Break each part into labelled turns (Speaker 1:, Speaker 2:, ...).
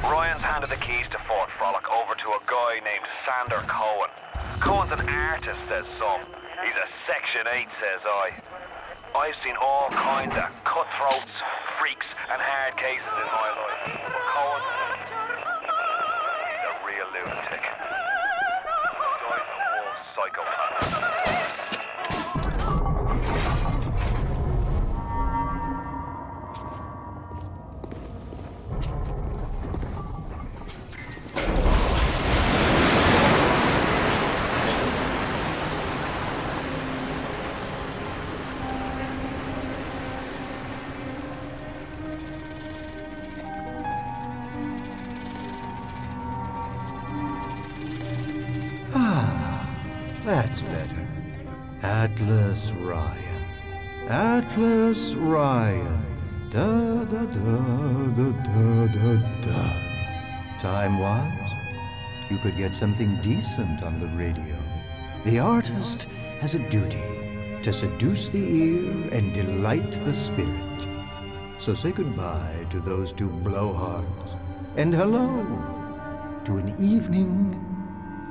Speaker 1: Ryan's handed the keys to Fort Frolic over to a guy named Sander Cohen. Cohen's an artist, says some. He's a Section 8, says I. I've seen all kinds of cutthroats, freaks, and hard cases in my life. But Cohen, he's a real lunatic. The guy's a full psychopath.
Speaker 2: That's better. Atlas Ryan. Atlas Ryan. Da da da da da da da. Time was, you could get something decent on the radio. The artist has a duty to seduce the ear and delight the spirit. So say goodbye to those two blowhards, and hello to an evening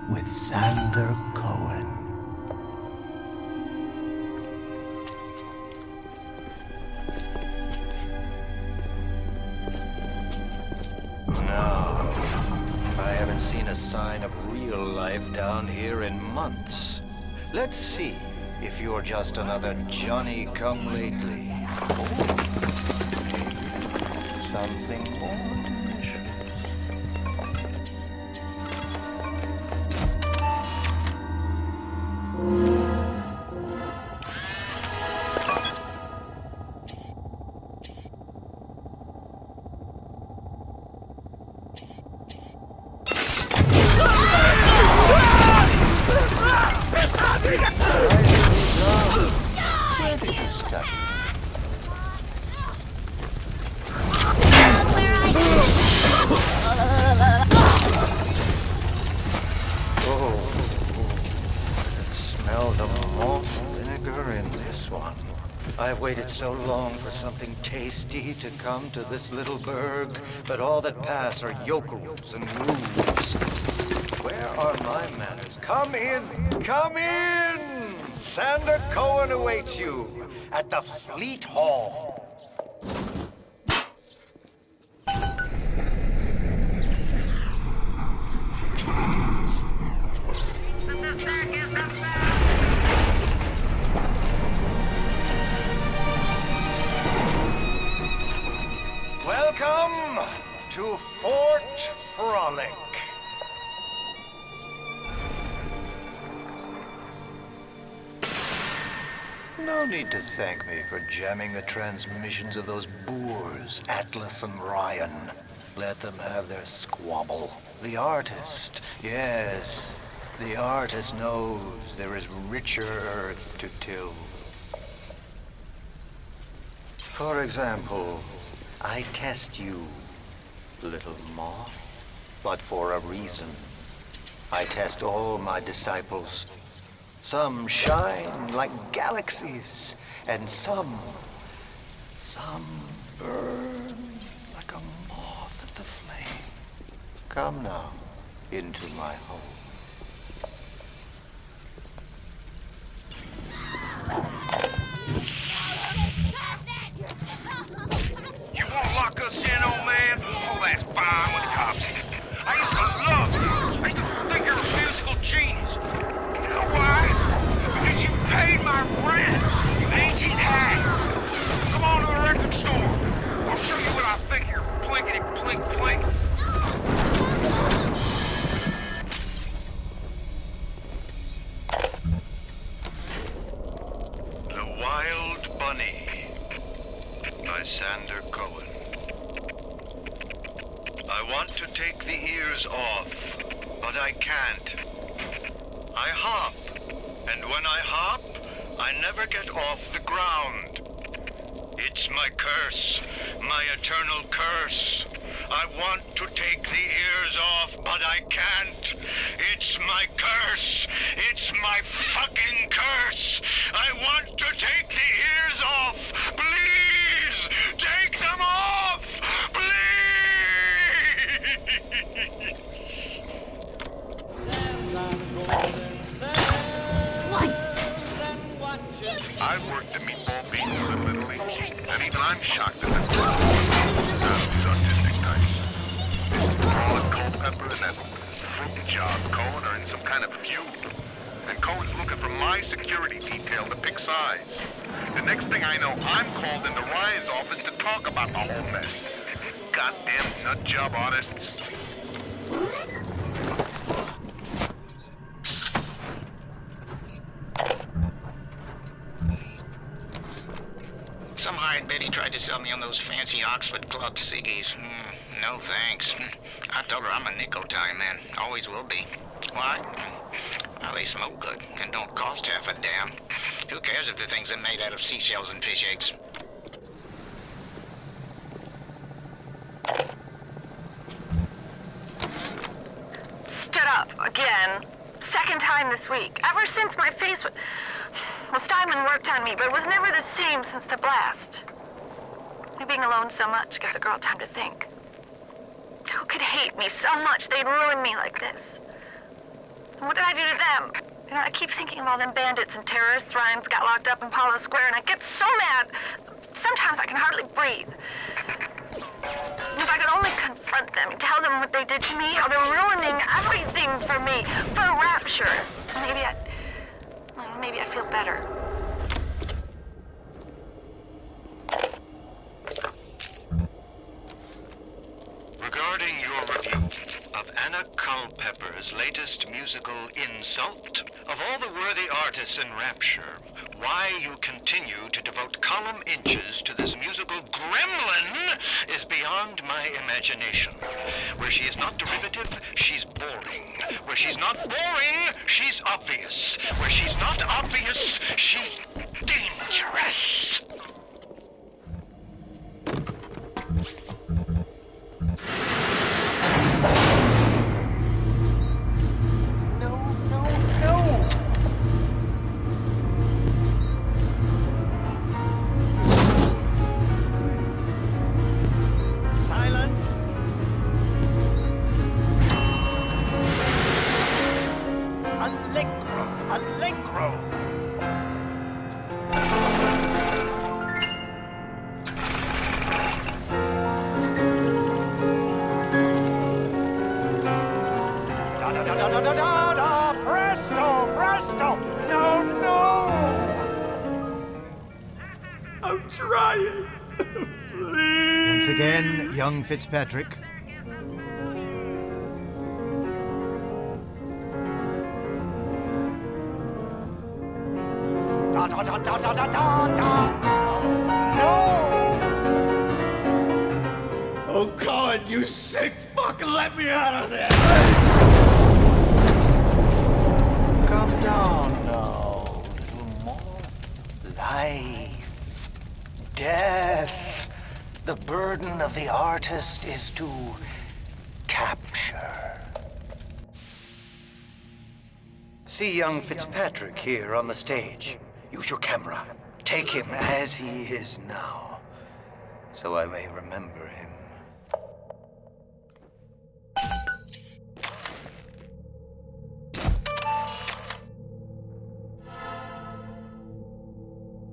Speaker 2: with Sander Cohen. No, I haven't seen a sign of real life down here in months. Let's see if you're just another Johnny-come-lately. Something more delicious. Where did you study? Smell the malt vinegar in this one. I've waited so long for something tasty to come to this little burg, but all that pass are yokels and rules. Where are my manners? Come in! Come in! Sander Cohen awaits you at the Fleet Hall. Welcome to Fort Frolic. No need to thank me for jamming the transmissions of those boors, Atlas and Ryan. Let them have their squabble. The artist, yes, the artist knows there is richer earth to till. For example, I test you, little moth, but for a reason. I test all my disciples. Some shine like galaxies, and some burn like a moth at the flame. Come now, into my home.
Speaker 1: You won't lock us in, old man? Oh, that's fine with the cops. I used to love you. I used to think you're a musical genius. You know why? Because you paid my rent, you ancient hag. Come on to the record store. I'll show you what I think you're plinkety-plink plink.
Speaker 3: The Wild Bunny by Sander Cohen. I want to take the ears off, but I can't. I hop, and when I hop, I never get off the ground. It's my curse, my eternal curse. I want to take the ears off, but I can't. It's my curse. It's my fucking curse. I want to take the ears off. Please, take them off. Please. perfect size. The next thing I know, I'm called into Ryan's office to talk about the whole mess. Goddamn nut job artists.
Speaker 4: Some hired Betty tried to sell me on those fancy Oxford Club ciggies. No thanks. I told her I'm a nicotine man. Always will be. Why? Well, they smoke good and don't cost half a damn. Who cares if the things are made out of seashells and fish eggs?
Speaker 5: Stood up again. Second time this week. Ever since my face was... Well, Steinman worked on me, but it was never the same since the blast. Being alone so much gives a girl time to think. Who could hate me so much they'd ruin me like this? And what did I do to them? You know, I keep thinking of all them bandits and terrorists Ryan's got locked up in Palo Square, and I get so mad. Sometimes I can hardly breathe. If I could only confront them, tell them what they did to me, how they're ruining everything for me, for Rapture. Maybe I'd feel better.
Speaker 3: Regarding your review of Anna Culpepper's latest musical insult, of all the worthy artists in Rapture, why you continue to devote column inches to this musical gremlin is beyond my imagination. Where she is not derivative, she's boring. Where she's not boring, she's obvious. Where she's not obvious, she's dangerous.
Speaker 2: Presto! No, no! I'm trying. Please. Once again, young Fitzpatrick. Da da da da da da da da. No! Oh God, you sick fuck! Let me out of there! Calm down now, little more. Life, death. The burden of the artist is to capture. See young Fitzpatrick here on the stage. Use your camera. Take him as he is now, so I may remember him.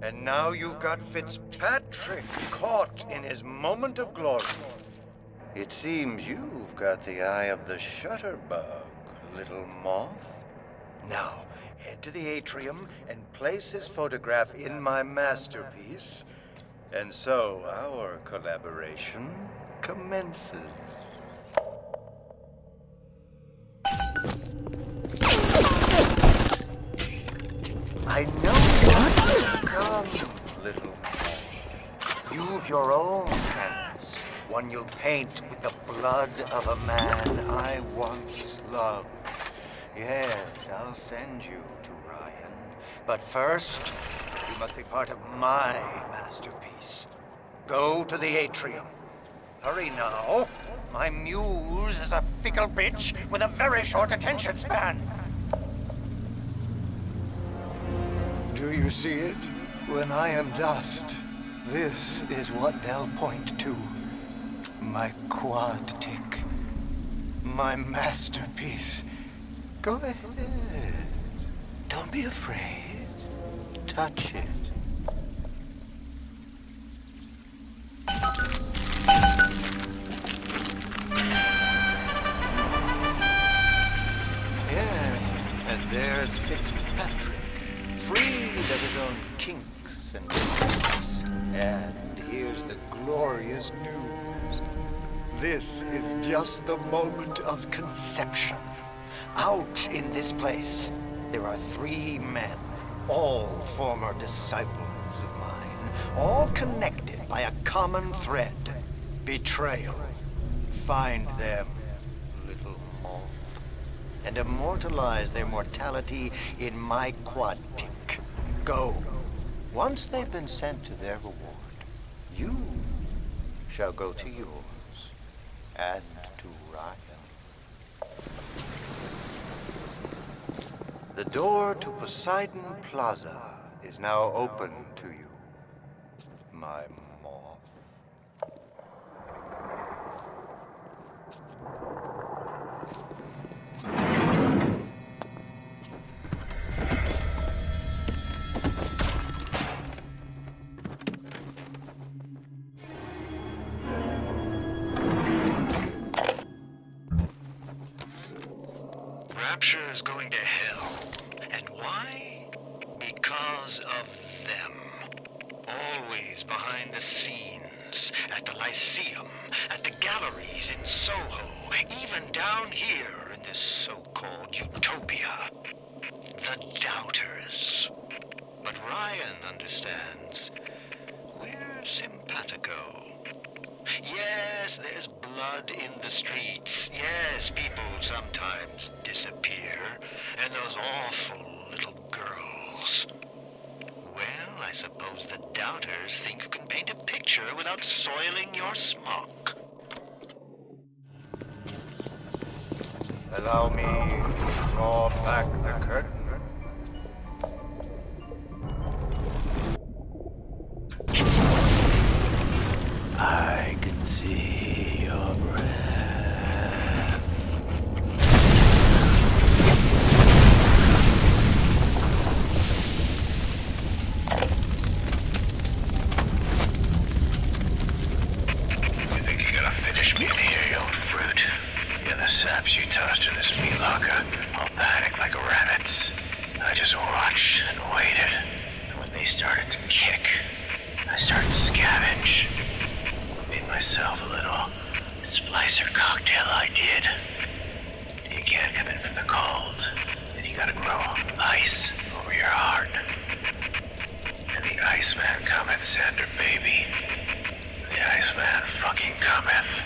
Speaker 2: And now you've got Fitzpatrick caught in his moment of glory. It seems you've got the eye of the shutterbug, little moth. Now, head to the atrium and place his photograph in my masterpiece. And so our collaboration commences. I know what? Come, little man. You've your own canvas, one you'll paint with the blood of a man I once loved. Yes, I'll send you to Ryan. But first, you must be part of my masterpiece. Go to the atrium. Hurry now. My muse is a fickle bitch with a very short attention span. Do you see it? When I am dust, this is what they'll point to. My quad tick. My masterpiece. Go ahead. Don't be afraid. Touch it. Yes, and there's Fitzpatrick. Free
Speaker 6: of his own kinks and quirks. And here's the glorious news. This is just the moment of conception. Out in this place, there are 3 men, all former disciples of mine, all connected by a common thread: betrayal. Find them, little moth, and immortalize their mortality in my quad tick. Go. Once they've been sent to their reward, you shall go to yours, and to Ryan. The door to Poseidon Plaza is now open to you, my moth.
Speaker 3: Rapture is going to hell. And why? Because of them. Always behind the scenes, at the Lyceum, at the galleries in Soho, even down here in this so-called utopia. The doubters. But Ryan understands. We're simpatico. Yes, there's blood in the streets. Yes, people sometimes disappear. And those awful little girls. Well, I suppose the doubters think you can paint a picture without soiling your smock.
Speaker 6: Allow me to draw back the curtain.
Speaker 2: I can see your breath.
Speaker 1: You think you're gonna finish me here, you old fruit? Yeah, the saps you tossed in this meat locker all panicked like rabbits. I just watched and waited. And when they started to kick, I started to scavenge. Made myself a little splicer cocktail, I did. You can't come in from the cold. And you gotta grow ice over your heart. And the Iceman cometh, Sander, baby. The Iceman fucking cometh.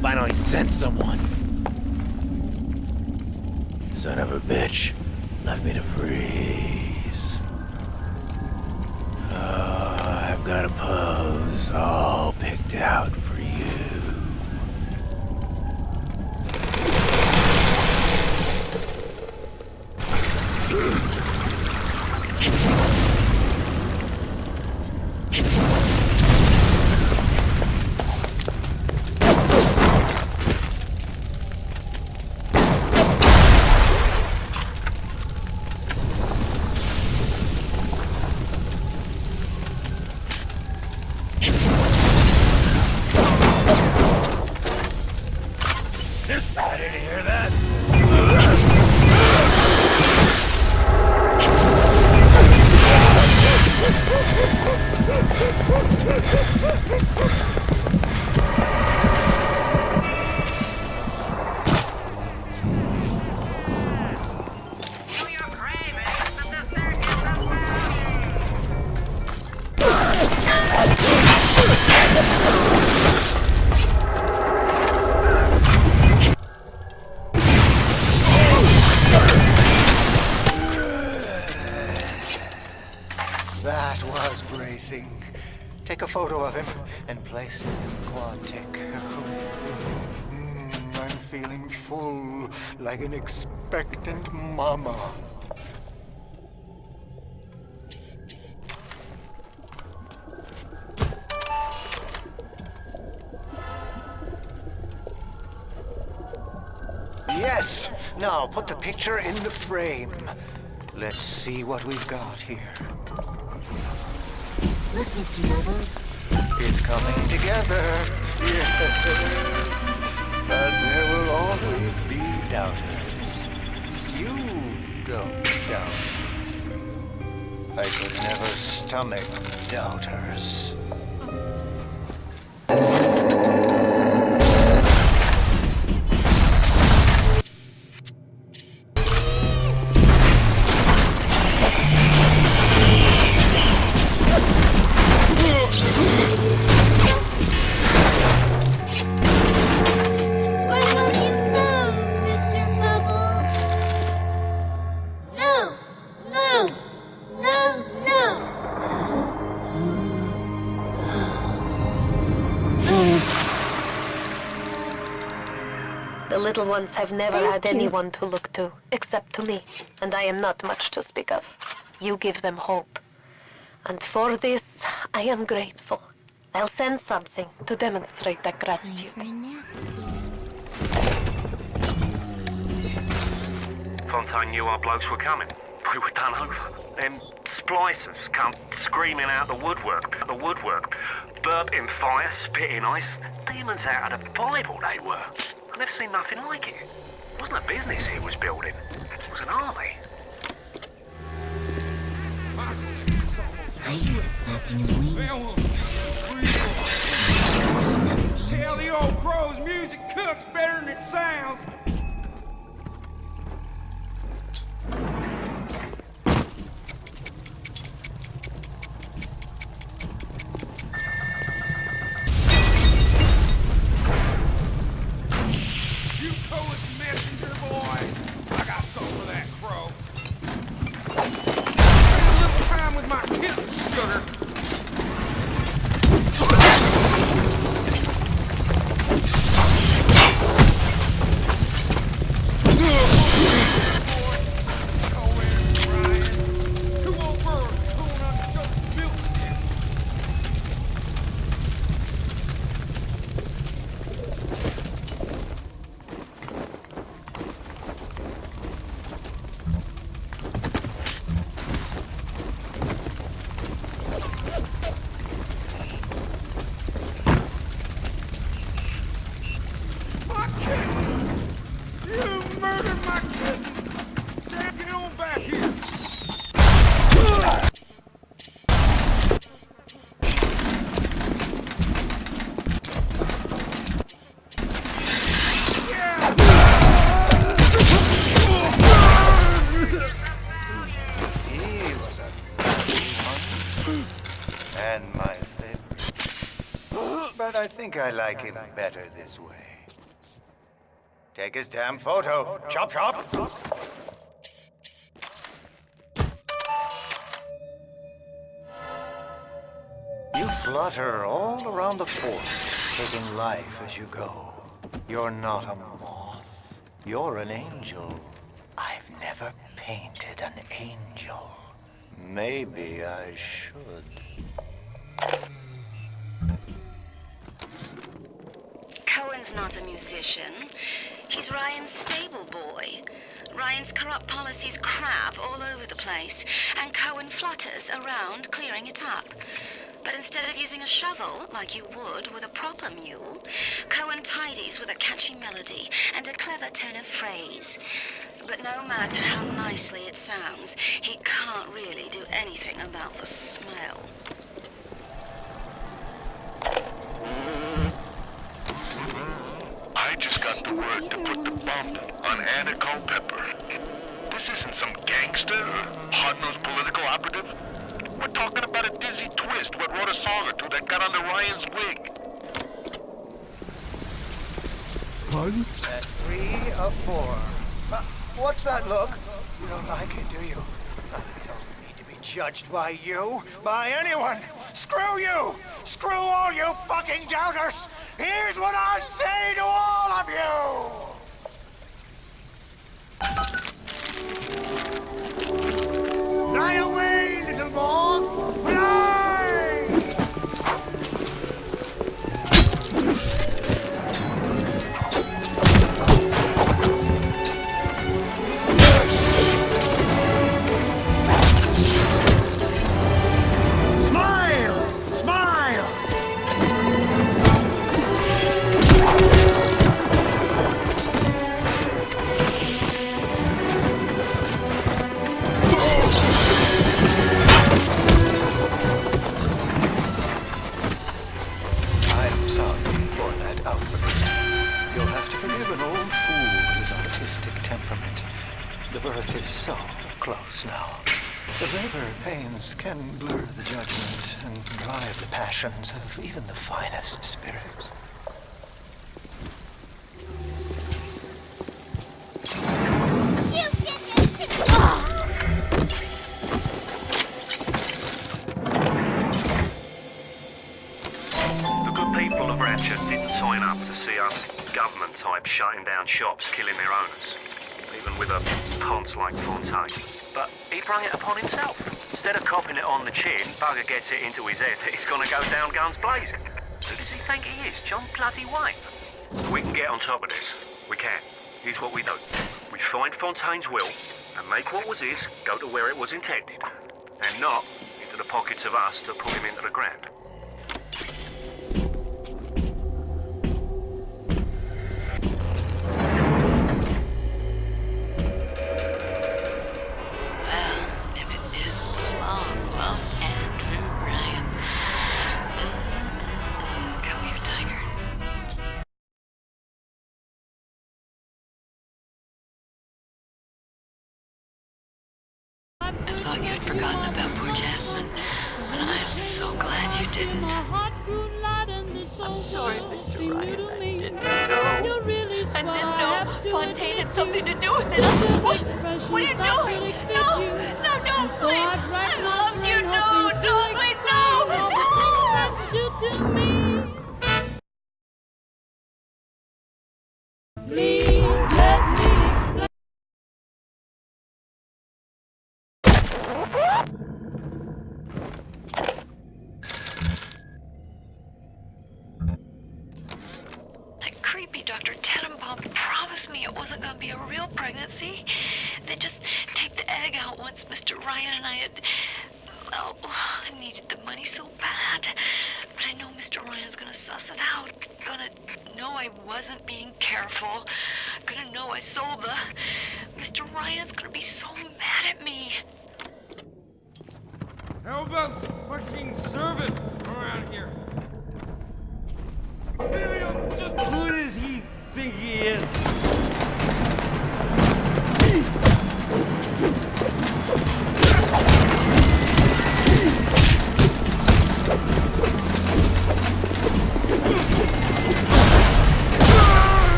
Speaker 2: Finally sent someone. Son of a bitch left me to freeze. Oh, I've got a pose all picked out for you.
Speaker 6: That was bracing. Take a photo of him and place it in the quad tick. I'm feeling full like an expectant mama. Yes! Now put the picture in the frame. Let's see what we've got here.
Speaker 7: Look, Mr. Noble.
Speaker 6: It's coming together. Yes. But there will always be doubters. You don't doubt. I could never stomach doubters.
Speaker 7: Where will you go, Mr. Bubble? No! No! No! No!
Speaker 8: The little ones have never
Speaker 7: Thank
Speaker 8: had
Speaker 7: you.
Speaker 8: anyone to look to, except to me, and I am not much to speak of. You give them hope. And for this, I am grateful. I'll send something to demonstrate that
Speaker 7: Time
Speaker 8: gratitude.
Speaker 7: for a nap, sweetie.
Speaker 9: Fontaine knew our blokes were coming. We were done over. Them splicers come screaming out the woodwork. Burnt in fire, spit in ice. Demons out of the Bible they were. I've never seen nothing like it. It wasn't a business he was building. It was an army.
Speaker 7: I hear flapping of wings.
Speaker 10: Tell the old crows music cooks better than it sounds. You Cohen's messenger boy. I got something for that crow. Spend a little time with my kitten, sugar. My kitten! You murdered my kitten! Damn, get on back here!
Speaker 6: He was a lucky one. And my favorite. But I think I like him better this way. Take his damn photo. Chop, chop. You flutter all around the fort, taking life as you go. You're not a moth. You're an angel. I've never painted an angel. Maybe I should.
Speaker 11: Cohen's not a musician. He's Ryan's stable boy. Ryan's corrupt policies crap all over the place, and Cohen flutters around clearing it up. But instead of using a shovel, like you would with a proper mule, Cohen tidies with a catchy melody and a clever turn of phrase. But no matter how nicely it sounds, he can't really do anything about the smell.
Speaker 3: I just got the word to put the bump on Anna Culpepper. This isn't some gangster or hard-nosed political operative. We're talking about a dizzy twist what wrote a song or two that got under Ryan's wig.
Speaker 6: That's 3 of 4. What's that look? You don't like it, do you? I don't need to be judged by you, by anyone. Screw you! Screw all you fucking doubters! Here's what I say to all of you! Emotions can blur the judgment and drive the passions of even the finest spirits.
Speaker 9: The good people of Ratchet didn't sign up to see us government types shutting down shops, killing their owners, even with a ponce like Fontaine. But he brung it upon himself. Instead of copping it on the chin, bugger gets it into his head that he's gonna go down guns blazing. Who does he think he is, John bloody Wayne? We can get on top of this. We can. Here's what we do. We find Fontaine's will and make what was his go to where it was intended, and not into the pockets of us that put him into the ground.
Speaker 7: I thought you had forgotten about poor Jasmine, but I am so glad you didn't.
Speaker 12: I'm sorry, Mr. Ryan. I didn't know. I didn't know Fontaine had something to do with it. What are you doing? No, no, don't, please. I love you, don't, please, no, Please let me.
Speaker 11: That creepy Dr. Tenenbaum promised me it wasn't going to be a real pregnancy. They'd just take the egg out once Mr. Ryan and I had... Oh, I needed the money so bad. But I know Mr. Ryan's gonna suss it out. Gonna know I wasn't being careful. Gonna know I sold the... Mr. Ryan's gonna be so mad at me.
Speaker 10: How about some fucking service around here? Maybe I'm just who does he think he is?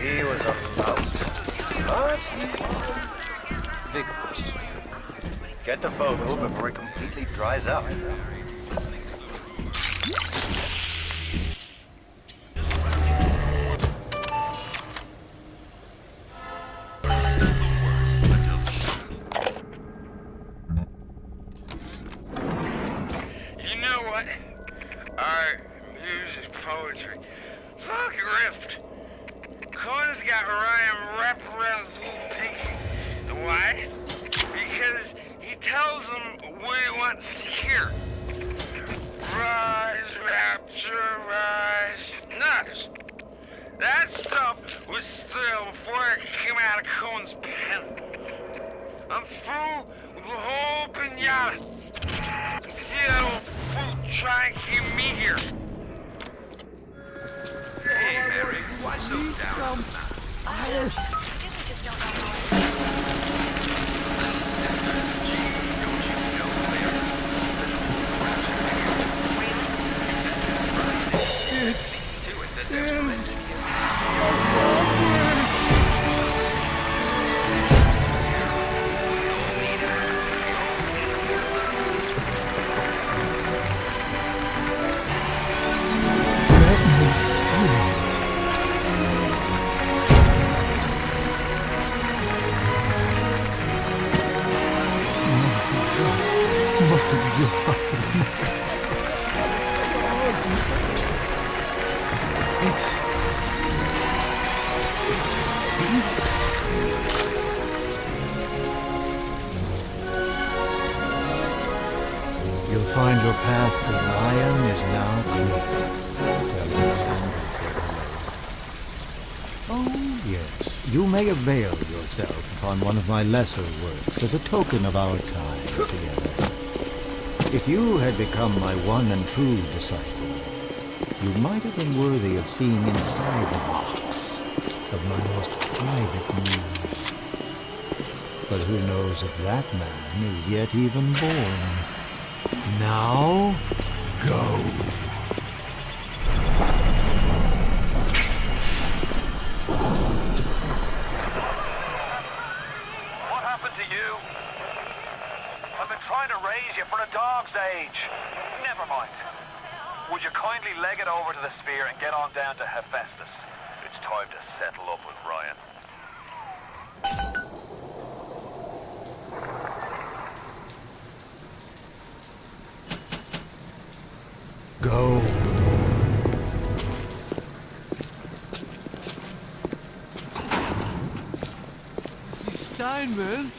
Speaker 6: He was a lout, but he was vigorous. Get the photo before it completely dries out.
Speaker 10: You know what? Art, music, poetry. It's all grift. Cohen's got Ryan wrapped around his little pinky. And why? Because he tells him what he wants to hear. Rise, rapture, rise. Nuts. That stuff was still before it came out of Cohen's pen. I'm through with the whole pinata. See that old fool try and keep me here.
Speaker 1: Hey, Mary, why so down?
Speaker 11: I guess I just don't know how
Speaker 2: You'll find your path to Ryan is now clear. Oh, yes. You may avail yourself upon one of my lesser works as a token of our time together. If you had become my one and true disciple, you might have been worthy of seeing inside the box of my most private muse. But who knows if that man is yet even born. Now, go.
Speaker 1: What happened to you? I've been trying to raise you for a dog's age. Never mind. Would you kindly leg it over to the sphere and get on down to Hephaestus? It's time to settle up with Ryan.
Speaker 2: Go.
Speaker 13: Steinman?